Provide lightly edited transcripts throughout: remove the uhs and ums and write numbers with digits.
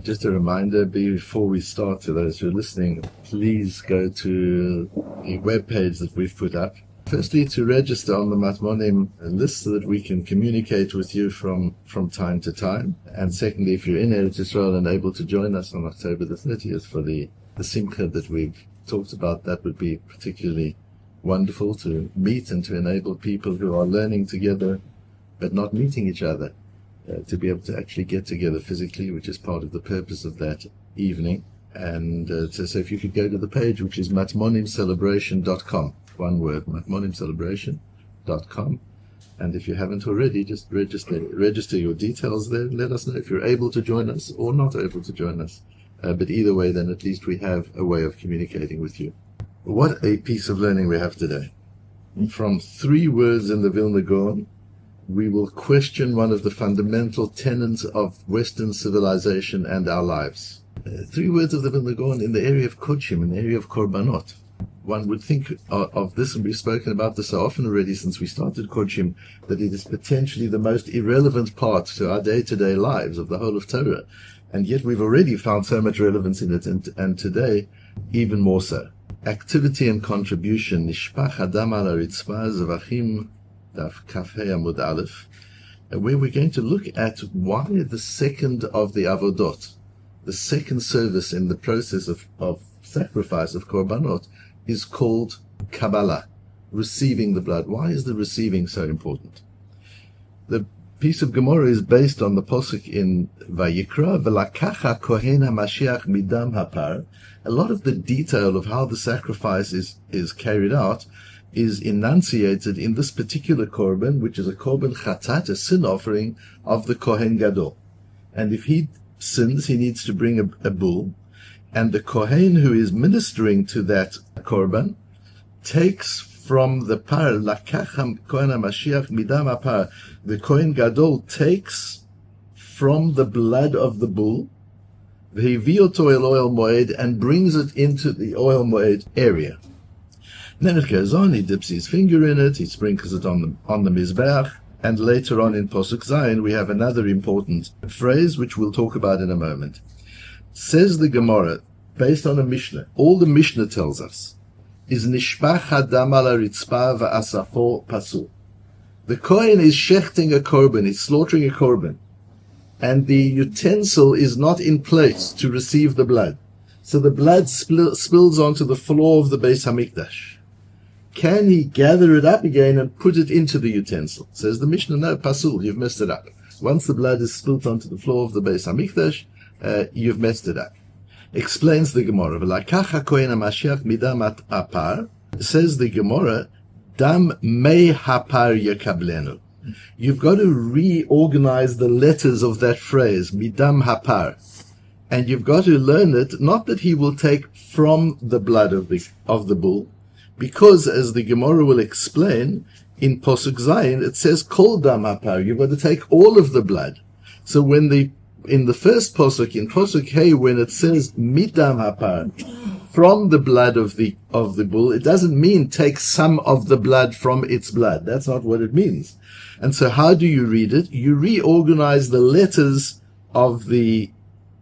Just a reminder before we start, to those who are listening, please go to the webpage that we've put up. Firstly, to register on the Matmonim list so that we can communicate with you from time to time. And secondly, if you're in Eretz Israel and able to join us on October the 30th for the Simcha that we've talked about, that would be particularly wonderful, to meet and to enable people who are learning together but not meeting each other to be able to actually get together physically, which is part of the purpose of that evening. And so if you could go to the page, which is matmonimcelebration.com, one word, matmonimcelebration.com. And if you haven't already, just register your details there. Let us know if you're able to join us or not able to join us. But either way, then at least we have a way of communicating with you. What a piece of learning we have today. From 3 words in the Vilna Gaon, we will question one of the fundamental tenets of Western civilization and our lives. 3 words of the Vilna Gaon in the area of Kodshim, in the area of Korbanot. One would think of this, and we've spoken about this so often already since we started Kodshim, that it is potentially the most irrelevant part to our day-to-day lives of the whole of Torah. And yet we've already found so much relevance in it, and today even more so. Activity and contribution, nishpach haritzpa Zevachim, Daf Amud Aleph, where we're going to look at why the second of the Avodot, the second service in the process of sacrifice of Korbanot, is called Kabbala, receiving the blood. Why is the receiving so important? The piece of Gemara is based on the posuk in Vayikra, V'lakacha kohen ha-mashiach midam hapar. A lot of the detail of how the sacrifice is carried out is enunciated in this particular korban, which is a korban chatat, a sin offering of the Kohen Gadol. And if he sins, he needs to bring a bull, and the Kohen who is ministering to that korban takes from the par, lakacham Kohen HaMashiach midam apar, the Kohen Gadol takes from the blood of the bull, v'hivioto el oil moed, and brings it into the oil moed area. Then it goes on, he dips his finger in it, he sprinkles it on the Mizbeach, and later on in Posuk Zayin we have another important phrase which we'll talk about in a moment. Says the Gemara, based on a Mishnah, all the Mishnah tells us is nishpach hadam al haritzpa va'asafo pasul. The Kohen is shechting a korban, he's slaughtering a korban, and the utensil is not in place to receive the blood. So the blood spills onto the floor of the Beis Hamikdash. Can he gather it up again and put it into the utensil? Says the Mishnah, no, pasul, you've messed it up. Once the blood is spilt onto the floor of the Beis Hamikdash, you've messed it up. Explains the Gemara, V'lakacha kohen ha-mashiach midam apar, says the Gemara, dam mei hapar yakablenu. You've got to reorganize the letters of that phrase, midam hapar. And you've got to learn it, not that he will take from the blood of the bull, because, as the Gemara will explain, in Posuk Zayin, it says, Kol dam hapar, you've got to take all of the blood. So when in the first Posuk, in Posuk Hey, when it says, Midam hapar, from the blood of the bull, it doesn't mean take some of the blood from its blood. That's not what it means. And so how do you read it? You reorganize the letters of the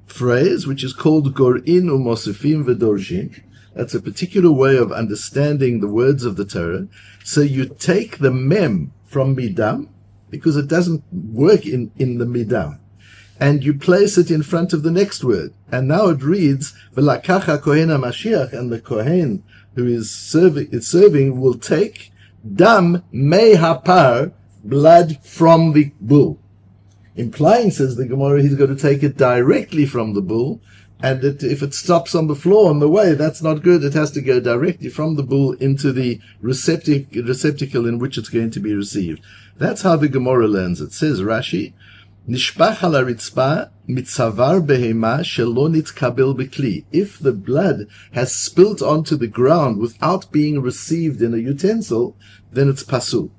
phrase, which is called Gor'in u'mosifim v'dorjin. That's a particular way of understanding the words of the Torah. So you take the mem from midam, because it doesn't work in the midam, and you place it in front of the next word. And now it reads, V'lakacha kohen ha-mashiach, and the kohen who is serving will take dam mei hapar, blood from the bull. Implying, says the Gemara, he's going to take it directly from the bull, and if it stops on the floor on the way, that's not good. It has to go directly from the bull into the receptacle in which it's going to be received. That's how the Gemara learns it. Says Rashi, nishpach al haritzpa mitzavar behema shelo nitkabel bekli. If the blood has spilt onto the ground without being received in a utensil, then it's pasul.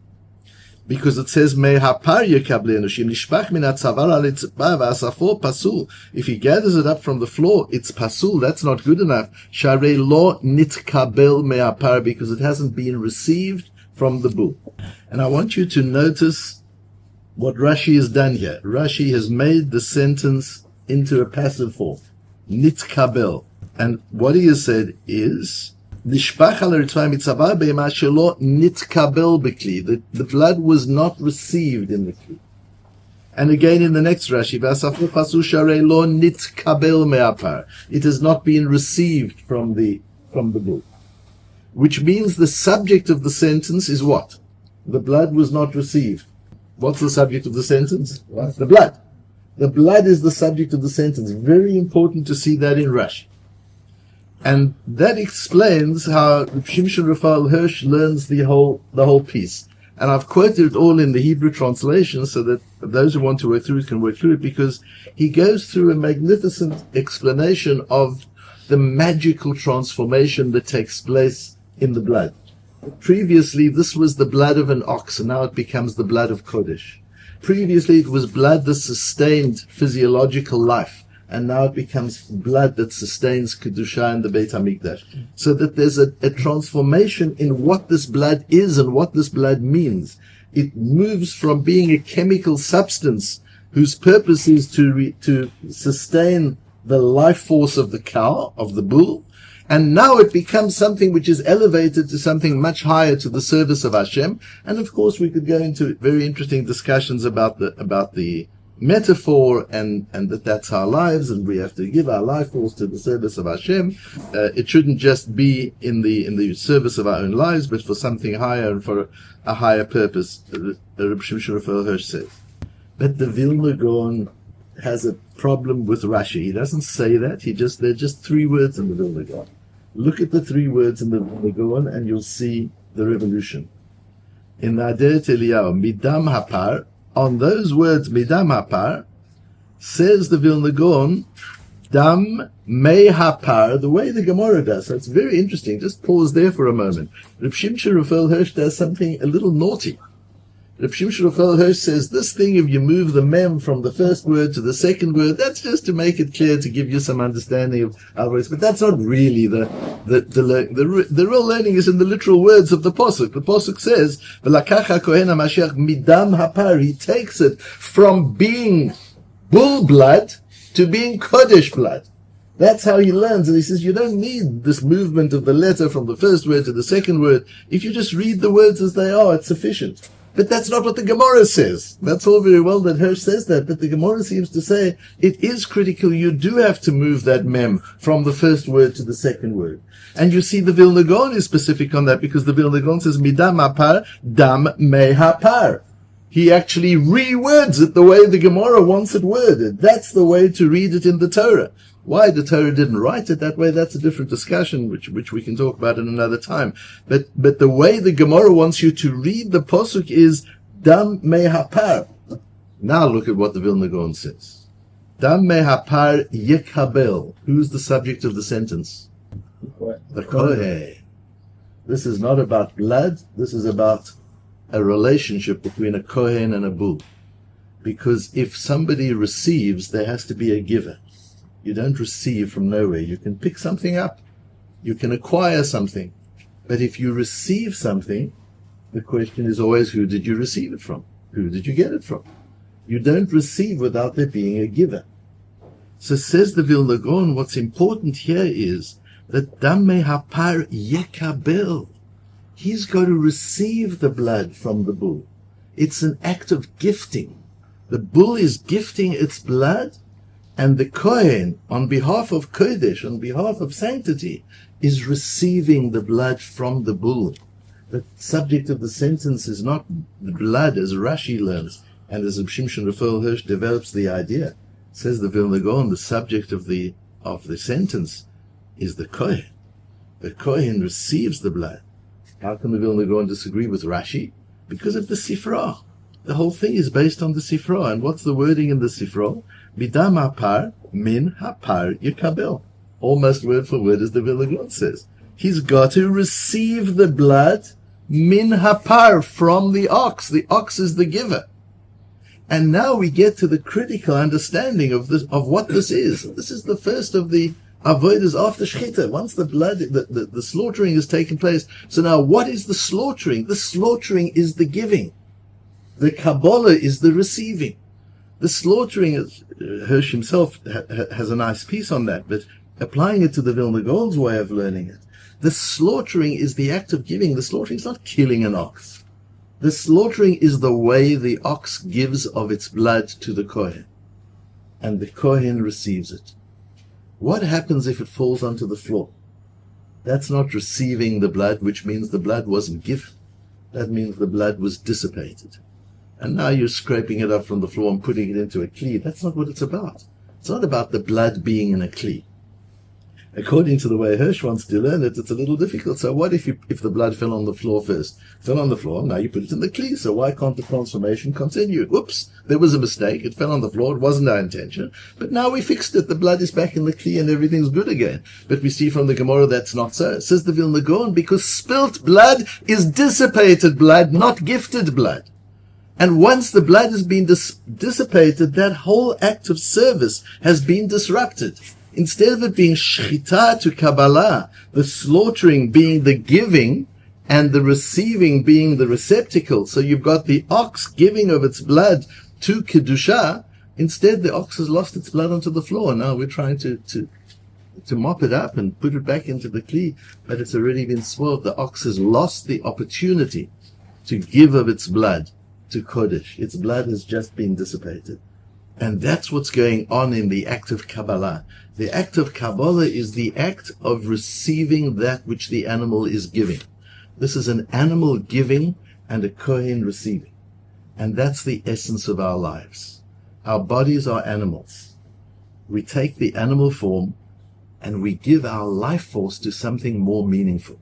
Because it says, Me hapar yekable enoshim, nishpach min hatzavar al haritzpa va'asafo pasul. If he gathers it up from the floor, it's pasul. That's not good enough. Sharei lo nitkabel me hapar, because it hasn't been received from the bull. And I want you to notice what Rashi has done here. Rashi has made the sentence into a passive form. Nitkabel. And what he has said is, nishpach haritzva mitzavar be'ema shelo nitkabel b'kli. The blood was not received in the kli. And again in the next Rashi, v'asafu pasu sharei lo nitkabel me'apar. It has not been received from the bull. Which means the subject of the sentence is what? The blood was not received. What's the subject of the sentence? What? The blood. The blood is the subject of the sentence. Very important to see that in Rashi. And that explains how Shimshon Raphael Hirsch learns the whole piece. And I've quoted it all in the Hebrew translation so that those who want to work through it can work through it, because he goes through a magnificent explanation of the magical transformation that takes place in the blood. Previously, this was the blood of an ox, and now it becomes the blood of Kodesh. Previously, it was blood that sustained physiological life, and now it becomes blood that sustains Kedusha and the Beit HaMikdash. So that there's a transformation in what this blood is and what this blood means. It moves from being a chemical substance whose purpose is to sustain the life force of the cow, of the bull, and now it becomes something which is elevated to something much higher, to the service of Hashem. And of course, we could go into very interesting discussions about the metaphor and that's our lives, and we have to give our life force to the service of Hashem. It shouldn't just be in the service of our own lives, but for something higher and for a higher purpose. Rabbi Shimshon Raphael Hirsch says. But the Vilna Gaon has a problem with Rashi. He doesn't say that. There are just 3 words in the Vilna Gaon. Look at the 3 words in the Vilna Gaon and you'll see the revolution. In the Aderet Eliyahu, midam hapar, on those words, midam hapar, says the Vilna Gaon, dam mei hapar, the way the Gemara does. So it's very interesting. Just pause there for a moment. Reb Shimshon Raphael Hirsch does something a little naughty. Reb Shimshon Raphael Hirsch says this thing, if you move the mem from the first word to the second word, that's just to make it clear, to give you some understanding of how it works. But that's not really the real learning is in the literal words of the pasuk. The pasuk says, "V'lakacha kohen hamashiach midam hapar." He takes it from being bull blood to being kodesh blood. That's how he learns. And he says, you don't need this movement of the letter from the first word to the second word. If you just read the words as they are, it's sufficient. But that's not what the Gemara says. That's all very well that Hirsch says that, but the Gemara seems to say it is critical. You do have to move that mem from the first word to the second word. And you see the Vilna Gaon is specific on that, because the Vilna Gaon says, midam hapar, dam mei hapar. He actually rewords it the way the Gemara wants it worded. That's the way to read it in the Torah. Why the Torah didn't write it that way, that's a different discussion, which we can talk about in another time. But the way the Gemara wants you to read the pasuk is dam mei hapar. Now look at what the Vilna Gaon says. Dam mei hapar yekabel. Who's the subject of the sentence? The Kohen. This is not about blood. This is about a relationship between a Kohen and a bull. Because if somebody receives, there has to be a giver. You don't receive from nowhere. You can pick something up. You can acquire something. But if you receive something, the question is always, who did you receive it from? Who did you get it from? You don't receive without there being a giver. So says the Vilna Gaon, what's important here is that dam mei hapar yekabel. He's got to receive the blood from the bull. It's an act of gifting. The bull is gifting its blood, and the Kohen, on behalf of Kodesh, on behalf of sanctity, is receiving the blood from the bull. The subject of the sentence is not the blood, as Rashi learns, and as Shimshon Raphael Hirsch develops the idea. Says the Vilna Gaon, the subject of the sentence is the Kohen. The Kohen receives the blood. How can the Vilna Gaon disagree with Rashi? Because of the Sifra. The whole thing is based on the Sifra. And what's the wording in the Sifra? Midam hapar min hapar yekabel. Almost word for word as the Vilna Gaon says. He's got to receive the blood min hapar, from the ox. The ox is the giver. And now we get to the critical understanding of this, of what this is. This is the first of the avodas after shechita. Once the blood, the slaughtering has taken place. So now what is the slaughtering? The slaughtering is the giving. The Kabbala is the receiving. The slaughtering, Hirsch himself has a nice piece on that, but applying it to the Vilna Gaon's way of learning it, the slaughtering is the act of giving. The slaughtering is not killing an ox. The slaughtering is the way the ox gives of its blood to the Kohen, and the Kohen receives it. What happens if it falls onto the floor? That's not receiving the blood, which means the blood wasn't given. That means the blood was dissipated. And now you're scraping it up from the floor and putting it into a kli. That's not what it's about. It's not about the blood being in a kli. According to the way Hirsch wants to learn it, it's a little difficult. So what if the blood fell on the floor first? Fell on the floor, now you put it in the kli. So why can't the transformation continue? Oops, there was a mistake. It fell on the floor. It wasn't our intention. But now we fixed it. The blood is back in the kli and everything's good again. But we see from the Gemara that's not so. It says the Vilna Gaon, because spilt blood is dissipated blood, not gifted blood. And once the blood has been dissipated, that whole act of service has been disrupted. Instead of it being shchita to Kabbala, the slaughtering being the giving and the receiving being the receptacle, so you've got the ox giving of its blood to Kedusha, instead the ox has lost its blood onto the floor. Now we're trying to mop it up and put it back into the kli, but it's already been spoiled. The ox has lost the opportunity to give of its blood to Kodesh. Its blood has just been dissipated. And that's what's going on in the act of Kabbalah. The act of Kabbalah is the act of receiving that which the animal is giving. This is an animal giving and a Kohen receiving. And that's the essence of our lives. Our bodies are animals. We take the animal form and we give our life force to something more meaningful.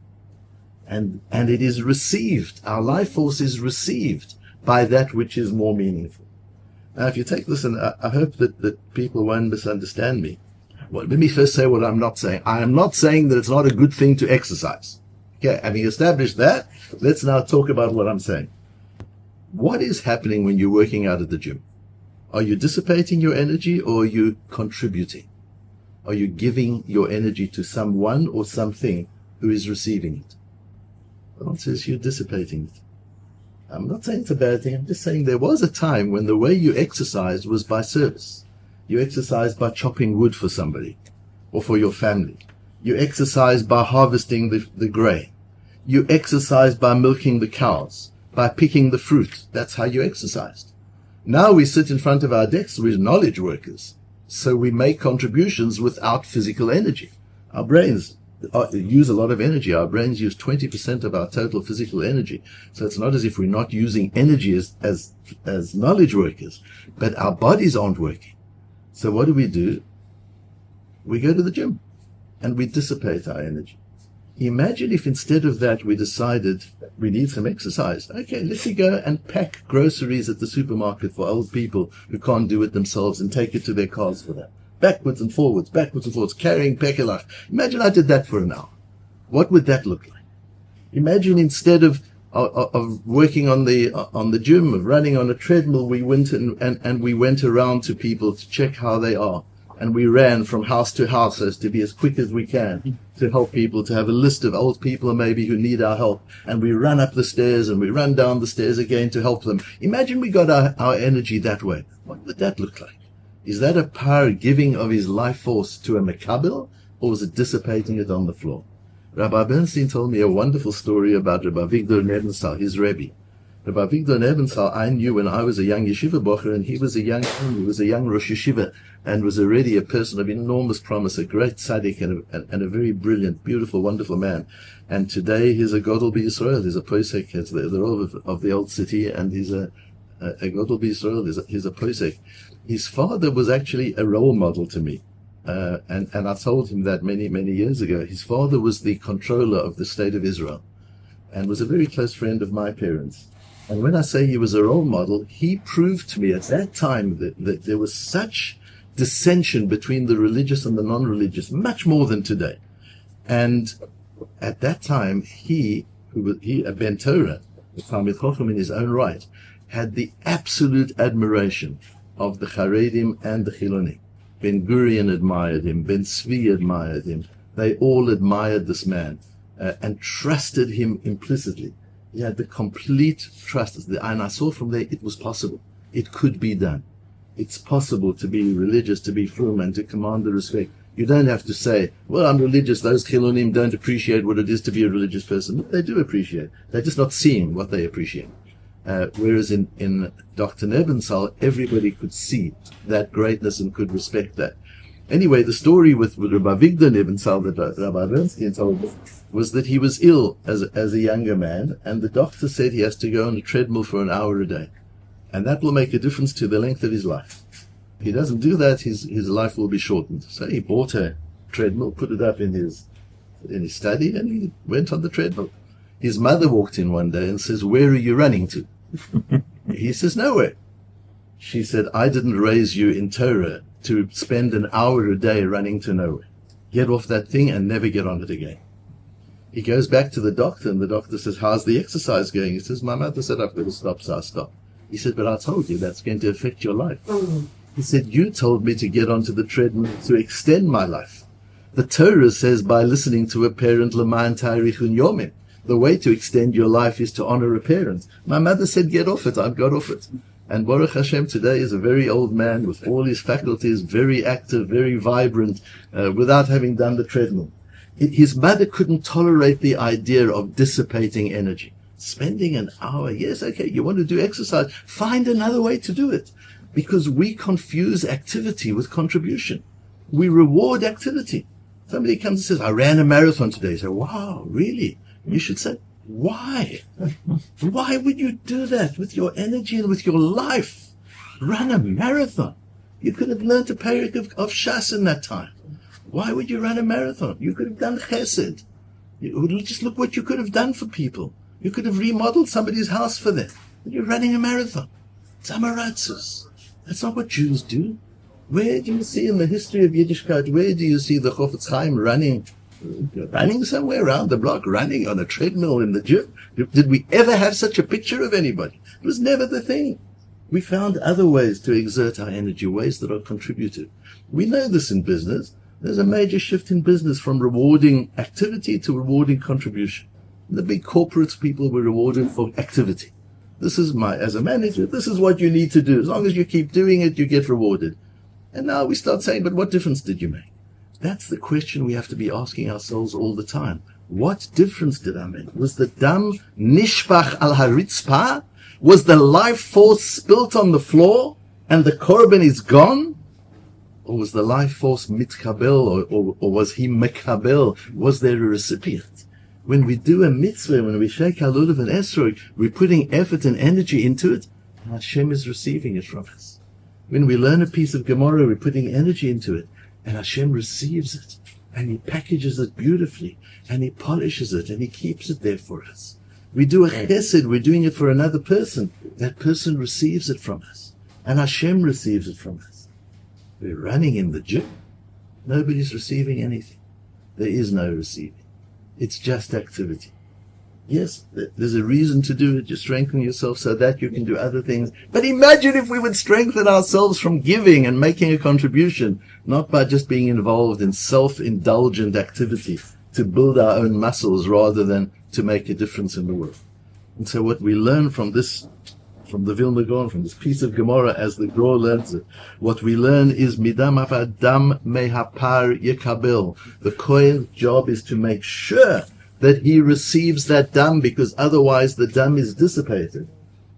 And it is received. Our life force is received by that which is more meaningful. Now, if you take this, and I hope that people won't misunderstand me. Well, let me first say what I'm not saying. I am not saying that it's not a good thing to exercise. Okay, having established that, let's now talk about what I'm saying. What is happening when you're working out at the gym? Are you dissipating your energy, or are you contributing? Are you giving your energy to someone or something who is receiving it? The answer is you're dissipating it. I'm not saying it's a bad thing. I'm just saying there was a time when the way you exercised was by service. You exercised by chopping wood for somebody or for your family. You exercised by harvesting the grain. You exercised by milking the cows, by picking the fruit. That's how you exercised. Now we sit in front of our desks. We're knowledge workers. So we make contributions without physical energy. Our brains use a lot of energy. Our brains use 20% of our total physical energy. So it's not as if we're not using energy as knowledge workers, but our bodies aren't working. So what do? We go to the gym and we dissipate our energy. Imagine if instead of that we decided we need some exercise. Okay, let's go and pack groceries at the supermarket for old people who can't do it themselves and take it to their cars for them. Backwards and forwards, carrying pekelach. Imagine I did that for an hour. What would that look like? Imagine instead of working on the gym, of running on a treadmill, we went and we went around to people to check how they are. And we ran from house to house as to be as quick as we can to help people, to have a list of old people maybe who need our help. And we run up the stairs and we run down the stairs again to help them. Imagine we got our energy that way. What would that look like? Is that a power giving of his life force to a mekabel, or is it dissipating it on the floor? Rabbi Bernstein told me a wonderful story about Rabbi Avigdor Nebensal, his Rebbe. Rabbi Avigdor Nebensal I knew when I was a young yeshiva bocher, and he was a young Rosh Yeshiva, and was already a person of enormous promise, a great tzaddik, and a very brilliant, beautiful, wonderful man. And today he's a Godel B'Yisrael. He's a posek, he's the Rav of the old city, and he's a Godel B'Yisrael. He's a posek. His father was actually a role model to me. And I told him that many, many years ago. His father was the controller of the state of Israel and was a very close friend of my parents. And when I say he was a role model, he proved to me at that time that there was such dissension between the religious and the non-religious, much more than today. And at that time, he a Ben Torah, the Talmud Chacham in his own right, had the absolute admiration of the Charedim and the Chilonim. Ben Gurion admired him, Ben Tzvi admired him. They all admired this man and trusted him implicitly. He had the complete trust. And I saw from there it was possible. It could be done. It's possible to be religious, to be frum, and to command the respect. You don't have to say, well, I'm religious. Those chilunim don't appreciate what it is to be a religious person. They do appreciate. They're just not seeing what they appreciate. Whereas in Dr. Nebenzal, everybody could see that greatness and could respect that. Anyway, the story with Rabbi Victor Nebenzal that Rabbi Bernstein told me was that he was ill as a younger man, and the doctor said he has to go on a treadmill for an hour a day. And that will make a difference to the length of his life. If he doesn't do that, his life will be shortened. So he bought a treadmill, put it up in his study, and he went on the treadmill. His mother walked in one day and says, "Where are you running to?" He says, "Nowhere." She said, "I didn't raise you in Torah to spend an hour a day running to nowhere. Get off that thing and never get on it again." He goes back to the doctor, and the doctor says, "How's the exercise going?" He says, "My mother said I've got to stop, so I stopped." He said, "But I told you that's going to affect your life." He said, "You told me to get onto the treadmill to extend my life. The Torah says by listening to a parent, l'ma'an ta'arichun yomim. The way to extend your life is to honor a parent. My mother said, get off it. I've got off it." And Baruch Hashem today is a very old man with all his faculties, very active, very vibrant, without having done the treadmill. His mother couldn't tolerate the idea of dissipating energy. Spending an hour, yes, okay, you want to do exercise, find another way to do it. Because we confuse activity with contribution. We reward activity. Somebody comes and says, "I ran a marathon today." You say, "Wow, really?" You should say, "Why? Why would you do that with your energy and with your life? Run a marathon. You could have learned a parak of Shas in that time. Why would you run a marathon? You could have done chesed. Just look what you could have done for people. You could have remodeled somebody's house for them. You're running a marathon. Tzamaratzes. That's not what Jews do. Where do you see in the history of Yiddishkeit, where do you see the Chofetz Chaim running somewhere around the block, running on a treadmill in the gym? Did we ever have such a picture of anybody? It was never the thing. We found other ways to exert our energy, ways that are contributive. We know this in business. There's a major shift in business from rewarding activity to rewarding contribution. The big corporates, people were rewarded for activity. As a manager, this is what you need to do. As long as you keep doing it, you get rewarded. And now we start saying, but what difference did you make? That's the question we have to be asking ourselves all the time. What difference did I make? Was the dam nishpach al haritzpa? Was the life force spilt on the floor and the korban is gone? Or was the life force mitkabel, or was he mekabel? Was there a recipient? When we do a mitzvah, when we shake our lulav and esrog, we're putting effort and energy into it, and Hashem is receiving it from us. When we learn a piece of Gemara, we're putting energy into it, and Hashem receives it, and He packages it beautifully, and He polishes it, and He keeps it there for us. We do a chesed, we're doing it for another person. That person receives it from us, and Hashem receives it from us. We're running in the gym. Nobody's receiving anything. There is no receiving. It's just activity. Yes, there's a reason to do it. You strengthen yourself so that you can do other things. But imagine if we would strengthen ourselves from giving and making a contribution, not by just being involved in self-indulgent activity to build our own muscles rather than to make a difference in the world. And so what we learn from this, from the Vilna Gaon, from this piece of Gemara, as the Gra learns it, what we learn is midam avadam mehapar yekabel. The Kohen's job is to make sure that he receives that dam, because otherwise the dam is dissipated.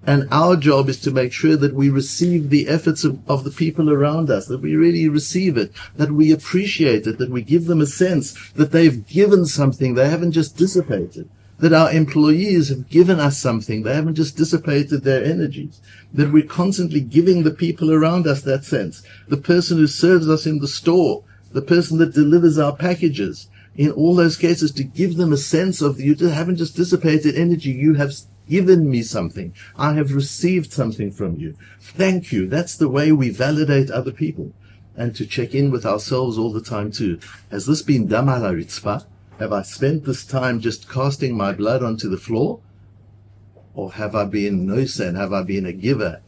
And our job is to make sure that we receive the efforts of the people around us, that we really receive it, that we appreciate it, that we give them a sense that they've given something, they haven't just dissipated. That our employees have given us something, they haven't just dissipated their energies. That we're constantly giving the people around us that sense. The person who serves us in the store, the person that delivers our packages, in all those cases, to give them a sense of, you haven't just dissipated energy, you have given me something. I have received something from you. Thank you. That's the way we validate other people. And to check in with ourselves all the time too. Has this been dam al haritzpa? Have I spent this time just casting my blood onto the floor? Or have I been noisa, and have I been a giver?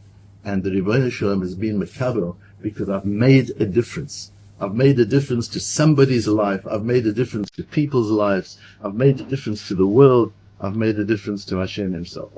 And the Ribono Shalom has been mekabel, because I've made a difference. I've made a difference to somebody's life. I've made a difference to people's lives. I've made a difference to the world. I've made a difference to Hashem Himself.